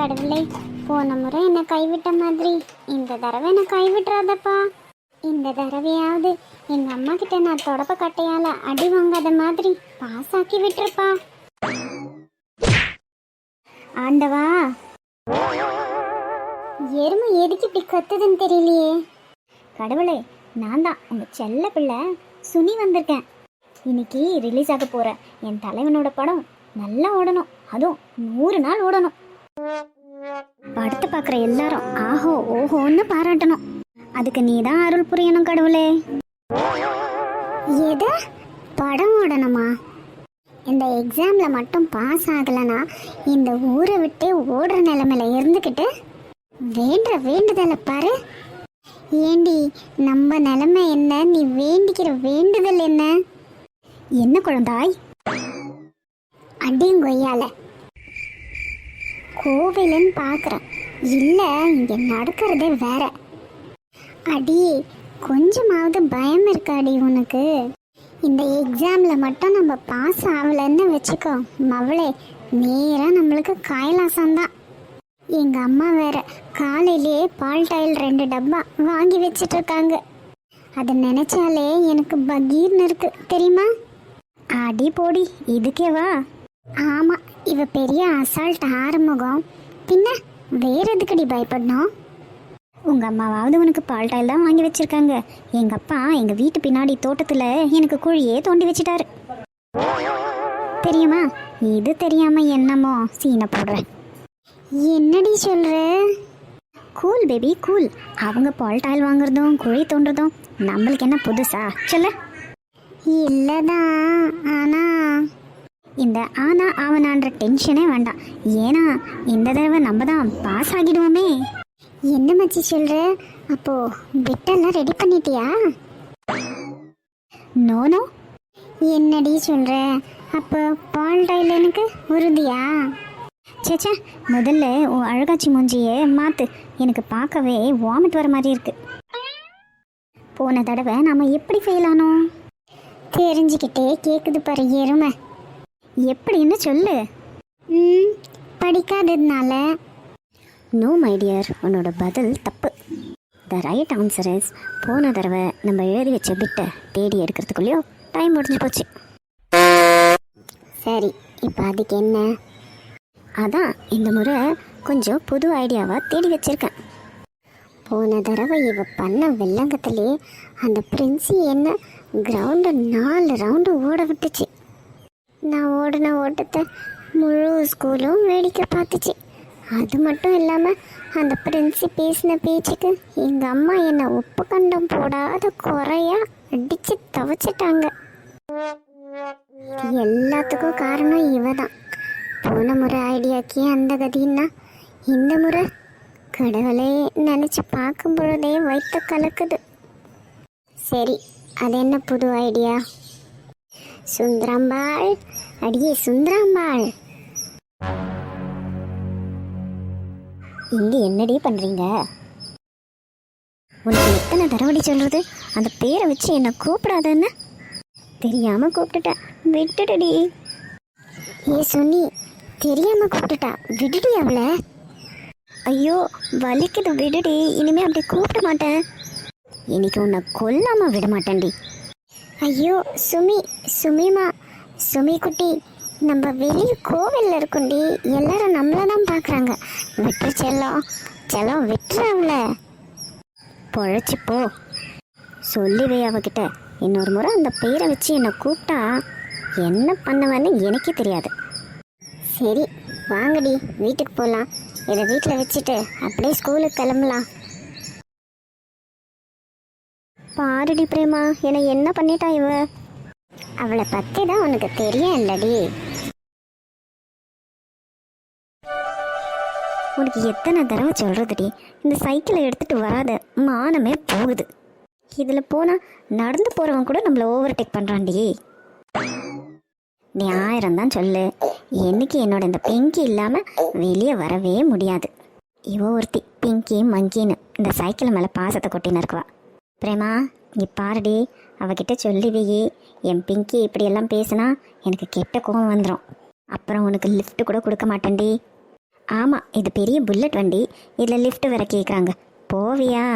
கடவுளே, போன முறை என்னை கைவிட்ட மாதிரி இந்த தடவை என்னை கைவிட்டுறாதப்பா. இந்த தடவையாவது எங்க அம்மா கிட்ட நான் தொடப்ப கட்டையால அடி வாங்காத மாதிரி பாஸ் ஆக்கி விட்டுருப்பா. ஆண்டவா, எருமை எதுக்கு இப்படி கத்துதுன்னு தெரியலையே. கடவுளே, நான் தான் உங்க செல்ல பிள்ளை சுனி வந்திருக்கேன். இன்னைக்கு ரிலீஸ் ஆக போற என் தலைவனோட படம் நல்லா ஓடணும், அதுவும் 100 நாள் ஓடணும். படத்தை பார்க்குற எல்லாரும் ஆஹோ ஓஹோன்னு பாராட்டணும். அதுக்கு நீ தான் அருள் புரியணும் கடவுளே. எது படம் ஓடணுமா? இந்த எக்ஸாம்ல மட்டும் பாஸ் ஆகலனா இந்த ஊரை விட்டு ஓடுற நிலைமையில இருந்துக்கிட்டு வேண்டுற வேண்டுதலை பாரு. ஏண்டி, நம்ம நிலைமை என்ன, நீ வேண்டிக்கிற வேண்டுதல் என்ன? என்ன குழந்தாய்? அடிங்கொய்யால கோவிலுன்னு பார்க்குறேன், இல்லை இங்கே நடக்கிறதே வேற. அடி, கொஞ்சமாவது பயம் இருக்காடி உனக்கு? இந்த எக்ஸாமில் மட்டும் நம்ம பாஸ் ஆகலைன்னு வச்சுக்கோ மவளே, நேராக நம்மளுக்கு கைலாசம்தான். எங்கள் அம்மா வேற காலையிலேயே பால் டாயில் 2 டப்பா வாங்கி வச்சிட்டு இருக்காங்க. அதை நினைச்சாலே எனக்கு பகீர்னு இருக்கு தெரியுமா? அடி போடி, இதுக்கேவா? ஆமா, இவ பெரிய அசால்ட் ஆறுமுகம், பின்ன வேற எதுக்கடி பயப்படணும்? உங்க அம்மாவாவது உனக்கு பால் டாயில் தான் வாங்கி வச்சிருக்காங்க. எங்க அப்பா எங்க வீட்டு பின்னாடி தோட்டத்துல எனக்கு குழியே தோண்டி வச்சிட்டாரு தெரியுமா? இது தெரியாம என்னமோ சீனை போடுறேன். என்னடி சொல்ற? Cool baby cool. அவங்க பால் டாயில் வாங்குறதும் குழி தோன்றதும் நம்மளுக்கு என்ன புதுசா சொல்ல? இல்லதான், ஆனா இந்த ஆனா ஆவனான்ற டென்ஷனே வேண்டாம். ஏன்னா இந்த தடவை நம்ம தான் பாஸ் ஆகிடுவோமே. என்ன மச்சி சொல்ற? அப்போ பிட்டெல்லாம் ரெடி பண்ணிட்டியா? நோனோ, என்னடி சொல்ற? அப்போ பால் டாயில் எனக்கு உறுதியா? சேச்சா, முதல்ல உன் அழகாச்சி மூஞ்சியை மாத்து. எனக்கு பார்க்கவே வாமிட் வர மாதிரி இருக்கு. போன தடவை நாம எப்படி ஃபெயில் ஆனோம்? தெரிஞ்சுக்கிட்டே கேட்குது பாரு எருமை. எப்படின்னு சொல்லு. படிக்காததுனால. நோ மை டியர், உன்னோட பதில் தப்பு. த ரைட் ஆன்சர் இஸ், போன தடவை நம்ம எழுதி வச்ச பிட்டை தேடி எடுக்கிறதுக்குள்ளேயோ டைம் முடிஞ்சு போச்சு. சரி, இப்போ அதுக்கு என்ன? அதான் இந்த முறை கொஞ்சம் புது ஐடியாவாக தேடி வச்சிருக்கேன். போன தடவை இவ பண்ண வெள்ளங்கத்திலே அந்த பிரின்சி என்ன கிரவுண்டை 4 ரவுண்டு ஓட விட்டுச்சு. நான் ஓடின ஓட்டத்தை முழு ஸ்கூலும் வேடிக்கை பார்த்துச்சு. அது மட்டும் இல்லாமல் அந்த பிரின்சி பேசின பேச்சுக்கு எங்கள் அம்மா என்னை உப்பு கண்டம் போடாத குறையா அடித்து துவைச்சிட்டாங்க. எல்லாத்துக்கும் காரணம் இவ தான். போன முறை ஐடியாக்கே அந்த கதின்னா இந்த முறை கடவுளே நினச்சி பார்க்கும் பொழுதே வயிற்று கலக்குது. சரி, அது என்ன புது ஐடியா? சுந்தராம்பாள், அடியே சுந்தராம்பாள், இங்கே என்னடி பண்ணுறீங்க? உனக்கு எத்தனை தடவை சொல்கிறது அந்த பேரை வச்சு என்னை கூப்பிடாதன்னு? தெரியாமல் கூப்பிட்டுட்டேன், விட்டுடுடி. ஏ சுனி, தெரியாமல் கூப்பிட்டுட்டா, விடுடி அவளை. ஐயோ வலிக்குது, விடுடி. இனிமே அப்படி கூப்பிட மாட்டேன். இன்னைக்கு உன்னை கொல்லாம விட மாட்டேன்டி. ஐயோ சுமிமா, சுமி குட்டி, நம்ம வெளியே கோவிலில் இருக்கோண்டி, எல்லாரும் நம்மளை தான் பார்க்குறாங்க. விட்டு செல்லம் விட்டுறாங்கள. பொழைச்சிப்போ. சொல்லிவே அவகிட்ட, இன்னொரு முறை அந்த பேரை வச்சு என்னை கூப்பிட்டா என்ன பண்ணுவேன்னு எனக்கே தெரியாது. சரி வாங்கடி, வீட்டுக்கு போகலாம். இதை வீட்டில் வச்சுட்டு அப்படியே ஸ்கூலுக்கு கிளம்பலாம். பாருடி பிரேமா, என்னை என்ன பண்ணிட்டா இவ? அவளை பற்றி தான் உனக்கு தெரியும் இல்லடி? உனக்கு எத்தனை தடவை சொல்கிறதுடி, இந்த சைக்கிளை எடுத்துகிட்டு வராத, மானமே போகுது. இதில் போனால் நடந்து போகிறவன் கூட நம்மளை ஓவர்டேக் பண்ணுறான்டி. நீ 1000 தான் சொல்லு, என்னைக்கு என்னோட இந்த பிங்கி இல்லாமல் வெளியே வரவே முடியாது. இவ ஒருத்தி பிங்கி மங்கின்னு இந்த சைக்கிள் மேலே பாசத்தை கொட்டின்னு இருக்குவா. பிரேமா, நீ பாருடி, அவகிட்ட சொல்லிவையே, என் பிங்கி இப்படியெல்லாம் பேசுனா எனக்கு கெட்ட கோவம் வந்துடும். அப்புறம் உனக்கு லிஃப்ட் கூட கொடுக்க மாட்டேன்டி. ஆமாம், இது பெரிய புல்லட் வண்டி, இதில் லிஃப்ட் வேற கேட்குறாங்க. போவியா?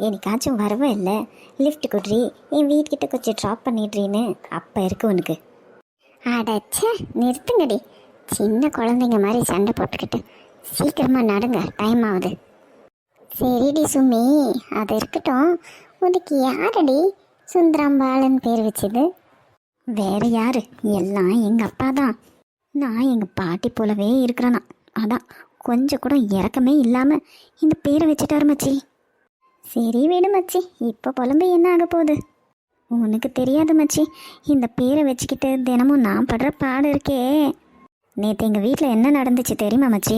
எனக்காச்சும் வரவே இல்லை. லிஃப்ட் குட்ரி, என் வீட்கிட்ட கொஞ்சம் ட்ராப் பண்ணிடுறீன்னு அப்போ இருக்கு உனக்கு. அடச்சே, நிறுத்துங்கடி. சின்ன குழந்தைங்க மாதிரி சண்டை போட்டுக்கிட்டு சீக்கிரமாக நடுங்க, டைம் ஆகுது. சரிடி சுமி, அது இருக்கட்டும். உனக்கு யாரடி சுந்தராம்பாளன் பேர் வச்சது? வேற யாரு? எல்லாம் எங்கள் அப்பா தான். நான் எங்கள் பாட்டி போலவே இருக்கிறேனா, அதான் கொஞ்சம் கூட இறக்கமே இல்லாமல் இந்த பேரை வச்சுட்டாரு மச்சி. சரி விடு மச்சி, இப்போ புலம்பு என்ன ஆக போகுது? உனக்கு தெரியாது மச்சி, இந்த பேரை வச்சுக்கிட்டு தினமும் நான் படுற பாடு இருக்கே. நேற்று எங்கள் வீட்டில் என்ன நடந்துச்சு தெரியுமா மச்சி?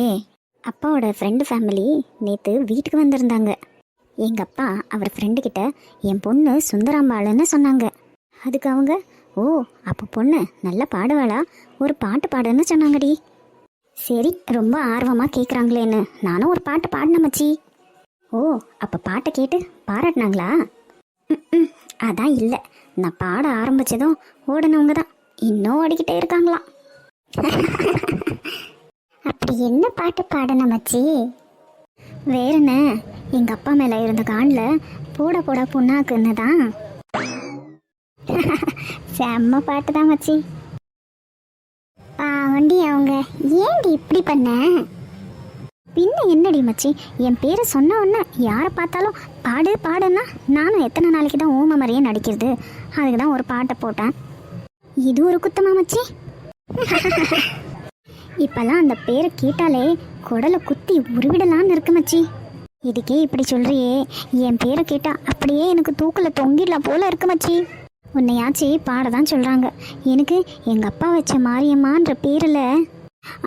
அப்பாவோட ஃப்ரெண்டு ஃபேமிலி நேற்று வீட்டுக்கு வந்திருந்தாங்க. எங்கள் அப்பா அவர் ஃப்ரெண்டுக்கிட்ட என் பொண்ணு சுந்தராம்பாளுன்னு சொன்னாங்க. அதுக்கு அவங்க, ஓ அப்போ பொண்ணு நல்லா பாடுவாளா, ஒரு பாட்டு பாடுன்னு சொன்னாங்கடி. சரி, ரொம்ப ஆர்வமாக கேட்குறாங்களேன்னு நானும் ஒரு பாட்டு பாடினேன் மச்சி. ஓ, அப்போ பாட்டை கேட்டு பாராட்டினாங்களா? அதான் இல்லை, நான் பாட ஆரம்பித்ததும் ஓடினவங்க தான் இன்னும் ஓடிக்கிட்டே இருக்காங்களாம். அப்படி என்ன பாட்டு பாடணும் மச்சி? வேறென்ன, எங்கள் அப்பா மேலே இருந்த காணில் போட போட புண்ணாக்குன்னு தான். செம்ம பாட்டு தான் மச்சி. வண்டி அவங்க ஏன்டி இப்படி பண்ண? பின்ன என்னடி மச்சி, என் பேரை சொன்ன உடனே யாரை பார்த்தாலும் பாடு பாடுன்னா நானும் எத்தனை நாளைக்கு தான் ஊமை மாதிரியே நடிக்கிறது. அதுக்கு தான் ஒரு பாட்டை போட்டேன். இது ஒரு குத்தமா மச்சி? இப்பெல்லாம் அந்த பேரை கேட்டாலே குடலை குத்தி உருவிடலான்னு இருக்கு மச்சி. இதுக்கே இப்படி சொல்றியே, என் பேரை கேட்டா அப்படியே எனக்கு தூக்கில் தொங்கிடலாம் போல இருக்கு மச்சி. உன்னையாச்சி பாடதான் சொல்கிறாங்க. எனக்கு எங்கள் அப்பா வச்ச மாரியம்மான்ற பேரில்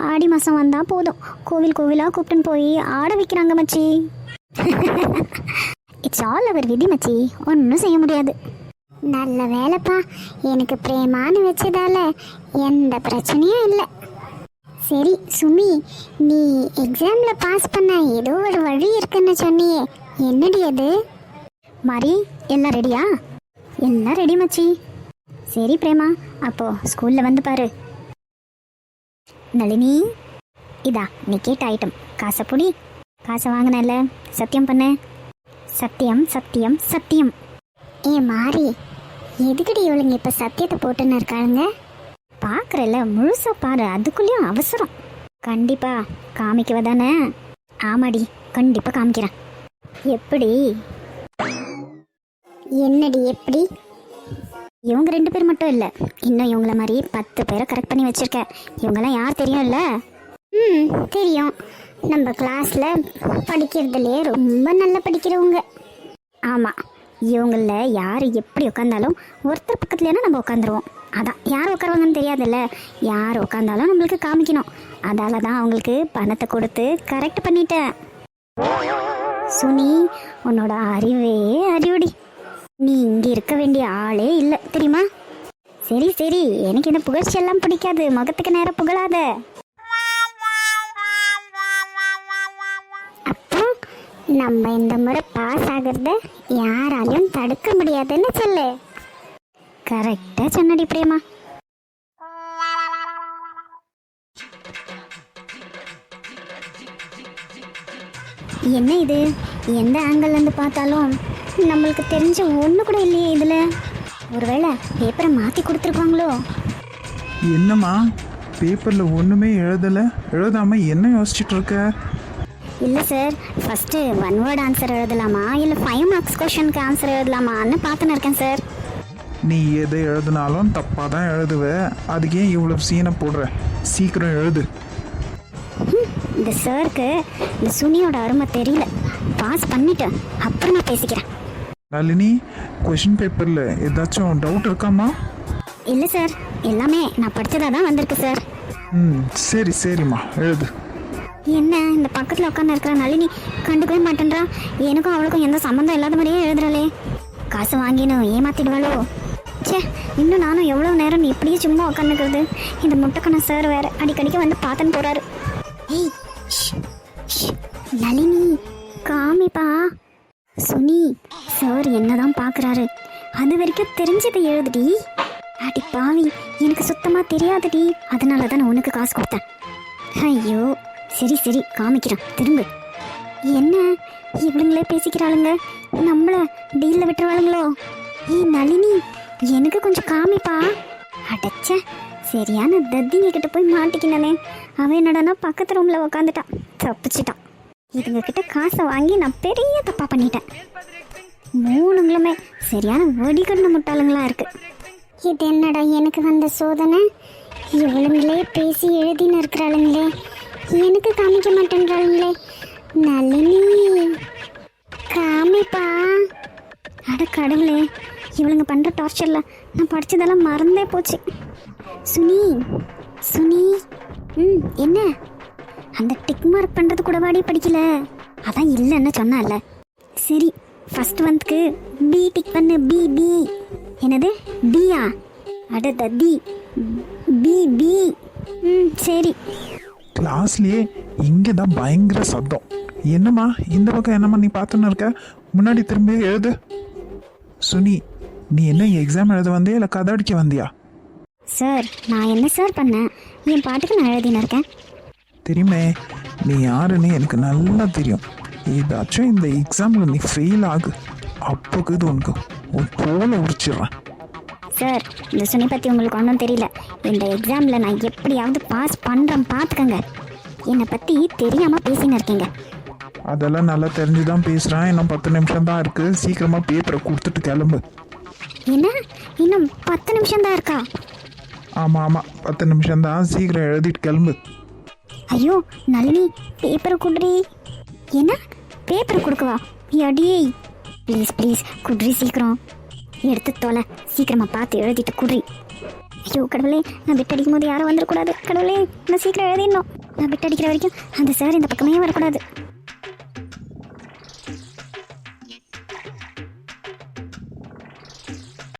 ஆடி மாதம் வந்தால் போதும் கோவில் கோவிலாக கூப்பிட்டுன்னு போய் ஆட வைக்கிறாங்க மச்சி. இட்ஸ் ஆல் அவர் விதி மச்சி, ஒன்றும் செய்ய முடியாது. நல்ல வேலைப்பா, எனக்கு பிரேமான்னு வச்சதால எந்த பிரச்சனையும் இல்லை. சரி சுமி, நீ எக்ஸாமில் பாஸ் பண்ண ஏதோ ஒரு வழி இருக்குன்னு சொன்னியே, என்னடி அது? மாறி, எல்லாம் ரெடியா? எல்லாம் ரெடி மச்சி. சரி பிரேமா, அப்போ ஸ்கூலில் வந்து பாரு. நளினி, இதா நீ கேட்ட ஐட்டம். காசை புடி. காசை வாங்கினல, சத்தியம் பண்ண. சத்தியம் சத்தியம் சத்தியம். மாறி, எதுக்கடி இவளுங்க இப்போ சத்தியத்தை போட்டுன்னு இருக்காளுங்க? பார்க்குறல, முழுசா பாரு, அதுக்குள்ளேயும் அவசரம். கண்டிப்பா காமிக்கவ தானே? ஆமாடி, கண்டிப்பாக காமிக்கிறேன். எப்படி? என்னடி எப்படி? இவங்க 2 பேர் மட்டும் இல்லை, இன்னும் இவங்கள மாதிரி 10 பேரை கரெக்ட் பண்ணி வச்சுருக்கேன். இவங்கெல்லாம் யார் தெரியும்ல? தெரியும். நம்ம கிளாஸில் படிக்கிறதுலையே ரொம்ப நல்லா படிக்கிறவங்க. ஆமாம், இவங்களில் யார் எப்படி உட்காந்தாலும் ஒருத்தர் பக்கத்துலேனா நம்ம உட்காந்துருவோம். அதான் யார் உட்காருவாங்கன்னு தெரியாதுல்ல, யார் உட்காந்தாலும் நம்மளுக்கு காமிக்கணும். அதால தான் அவங்களுக்கு பணத்தை கொடுத்து கரெக்ட் பண்ணிட்டேன். சுனி, உன்னோட அறிவே அறிவுடி. நீ இங்கே இருக்க வேண்டிய ஆளே இல்லை தெரியுமா? சரி சரி, எனக்கு இந்த புகழ்ச்சியெல்லாம் பிடிக்காது, முகத்துக்கு நேரம் புகழாத. அப்போ நம்ம இந்த முறை பாஸ் ஆகிறத யாராலையும் தடுக்க முடியாதுன்னு சொல்லு. கரெக்டாக சொன்னடி பிரேமா. என்ன இது, எந்த ஆங்கிள்லேருந்து பார்த்தாலும் நம்மளுக்கு தெரிஞ்ச ஒன்று கூட இல்லையே இதில். ஒருவேளை பேப்பரை மாற்றி கொடுத்துருக்காங்களோ? என்னம்மா, பேப்பரில் ஒன்றுமே எழுதாமல் என்ன யோசிச்சுட்டு இருக்க? இல்லை சார், ஃபஸ்ட்டு 1 வேர்ட் ஆன்சர் எழுதலாமா இல்லை 5 மார்க்ஸ் கொஷனுக்கு ஆன்சர் எழுதலாமான்னு பார்த்துன்னு இருக்கேன் சார். நீ எதை எழுதினாலும் தப்பாக தான் எழுதுவ, அதுக்கே இவ்வளோ சீனை போடுற. சீக்கிரம் எழுது. இந்த சாருக்கு இந்த சுனியோட அருமை தெரியல. பாஸ் பண்ணிட்டேன், அப்புறம் நான் பேசிக்கிறேன். நளினி, கொஷின் பேப்பரில் ஏதாச்சும் டவுட் இருக்காமா? இல்லை சார், எல்லாமே நான் படித்ததாக தான் வந்திருக்கு சார். சரி சரிம்மா, எழுது. என்ன இந்த பக்கத்தில் உட்காந்து இருக்கிற நளினி கண்டுக்கவே மாட்டேன்றா. எனக்கும் அவளுக்கும் எந்த சம்மந்தம் இல்லாத மாதிரியே எழுதுறாளே. காசு வாங்கினும் ஏமாத்திடுவாளோ? சே, இன்னும் நானும் எவ்வளோ நேரம் இப்படியே சும்மா உட்காந்துக்கிறது. இந்த முட்டைக்கண்ண சார் வேற அடிக்கடிக்கு வந்து பார்த்துன்னு போறாரு. ஏய் நளினி, காமிப்பா. சுனி, சார் என்னதான் பார்க்குறாரு, அது வரைக்கும் தெரிஞ்சதை எழுதுடி. அடி பாவி, எனக்கு சுத்தமாக தெரியாதுடி, அதனால தான் நான் உனக்கு காசு கொடுத்தேன். ஐயோ, சரி சரி காமிக்கிறேன் திரும்ப. என்ன இவளுங்களே பேசிக்கிறாளுங்க, நம்மள டீல்ல விட்டுருவாளுங்களோ? நளினி எனக்கு கொஞ்சம் காமிப்பா. அடைச்ச சரியான தத்திங்க கிட்ட போய் மாட்டிக்கினே. அவன் என்னடானா பக்கத்து ரூம்ல உக்காந்துட்டான், தப்பிச்சிட்டான். இதுங்க கிட்ட காசை வாங்கி நான் பெரிய தப்பா பண்ணிட்டேன். மூணுங்களுமே சரியான வெடிக்கண்ணு முட்டாளுங்களா இருக்கு. இது என்னடா எனக்கு வந்த சோதனை? இவளுங்களே பேசி எழுதின்னு இருக்கிறாளுங்களே, எனக்கு காமிக்க மாட்டேன்றாளுங்களே. நளினி காமிப்பா. அட கடவுளே, இவளுங்க பண்ற டார்ச்சர்ல நான் படிச்சதெல்லாம் மறந்தே போச்சு. சுனி சுனி என்ன அந்த டிக் மார்க் பண்றது கூட வாடி படிக்கல? அதான் இல்லைன்னு சொன்னால. சரி ஃபர்ஸ்ட் மந்த்க்கு பி டிக் பண்ணு. பி பி என்னது பியா? அட தத்தி பி பி. சரி. கிளாஸ்லயே இங்கே தான் பயங்கர சத்தம். என்னம்மா இந்த பக்கம் என்னம்மா நீ பார்த்துன்னு இருக்க? முன்னாடி திரும்பி எழுது. சுனி, நீ என்ன எக்ஸாம் எழுத வந்தியா இல்லை கதை அடிக்க வந்தியா? சார் நான் என்ன சார் பண்ணேன்? என் பாட்டுக்கு நான் எழுதின்னு இருக்கேன். தெரியுமே, நீ யாருன்னு எனக்கு நல்லா தெரியும். ஏதாச்சும் இந்த எக்ஸாமில் நீ ஃபெயில் ஆகு, அப்போக்கு இது உனக்கு உன் தோலை உரிச்சிடுறேன். சார் இந்த சுனி பற்றி உங்களுக்கு ஒன்றும் தெரியல. இந்த எக்ஸாமில் நான் எப்படியாவது பாஸ் பண்ணுறேன் பார்த்துக்கங்க. என்னை பற்றி தெரியாமல் பேசின்னு இருக்கீங்க. அதெல்லாம் நல்லா தெரிஞ்சு தான் பேசுகிறேன். இன்னும் 10 நிமிஷம் தான் இருக்குது, சீக்கிரமாக பேப்பரை கொடுத்துட்டு கிளம்பு. என்ன இன்னும் 10 நிமிஷம் தான் இருக்கா? ஆமாம் 10 நிமிஷம் தான், சீக்கிரம் எழுதிட்டு கிளம்பு. ஐயோ நளினி பேப்பரை குடுறி. என்ன பேப்பரை கொடுக்கவா? அடியே ப்ளீஸ் ப்ளீஸ் குட்ரி, சீக்கிரம் எடுத்து தொலை, சீக்கிரமா பார்த்து எழுதிட்டு குட்ரி. ஐயோ கடவுளே, நான் பிட் அடிக்கும் போது யாரும் வந்துடக்கூடாது. கடவுளே நான் சீக்கிரம் எழுதிடணும். நான் பிட் அடிக்கிற வரைக்கும் அந்த சார் இந்த பக்கமே வரக்கூடாது.